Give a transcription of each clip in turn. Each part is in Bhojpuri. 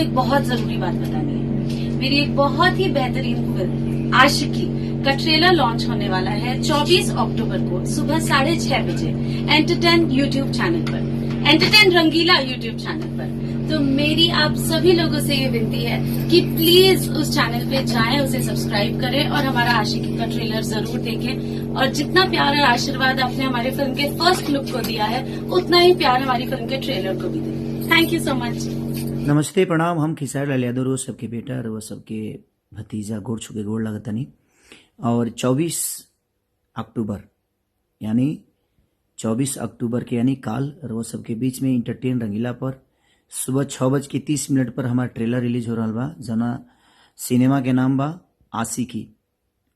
एक बहुत जरूरी बात बतानी है। मेरी एक बहुत ही बेहतरीन फिल्म आशिकी का ट्रेलर लॉन्च होने वाला है 24 अक्टूबर को सुबह 6:30 बजे एंटरटेन यूट्यूब चैनल पर, एंटरटेन रंगीला यूट्यूब चैनल पर। तो मेरी आप सभी लोगों से ये विनती है कि प्लीज उस चैनल पे जाएं, उसे सब्सक्राइब करें और हमारा आशिकी का ट्रेलर जरूर देखें। और जितना प्यार और आशीर्वाद आपने हमारे फिल्म के फर्स्ट लुक को दिया है, उतना ही प्यार हमारी फिल्म के ट्रेलर को भी दें। Thank you so much. नमस्ते प्रणाम। हम खिसार लाल यादव रोज सबके बेटा और वो सबके भतीजा गोड़ छुके गोड़ लगतनी। और 24 अक्टूबर यानी 24 अक्टूबर के यानी काल रोज सबके बीच में एंटरटेन रंगीला पर सुबह 6:30 पर हमारा ट्रेलर रिलीज हो रहा बा, जना सिनेमा के नाम बा आशिकी।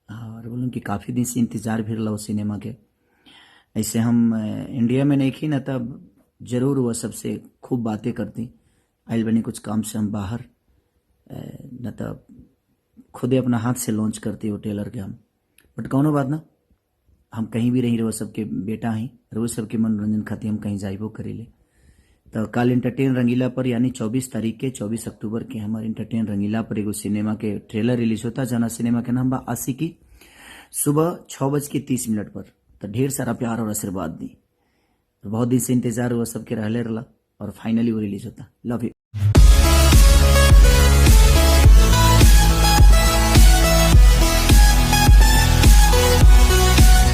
और बोलूँ कि काफ़ी दिन से इंतजार भी रहा सिनेमा के। ऐसे हम इंडिया में नहीं खी न, तब जरूर वह सबसे खूब बातें करती। आइल बनी कुछ काम से हम बाहर, न तब खुदे अपना हाथ से लॉन्च करती हो ट्रेलर के हम। बट कौनो बात ना, हम कहीं भी रही, रोज सबके बेटा हैं, रोज सबके मनोरंजन खातिर हम कहीं जाइबो करेले। तो कल एंटरटेन रंगीला पर यानी 24 तारीख के 24 अक्टूबर के हमारे एंटरटेन रंगीला पर एगो सिनेमा के ट्रेलर रिलीज होता, जना सिनेमा के नाम बा आशिकी, सुबह 6:30 पर। तो ढेर सारा प्यार और आशीर्वाद दी। बहुत दिन से इंतजार हुआ सबके रहले रहा और फाइनली वो रिलीज होता। Love you.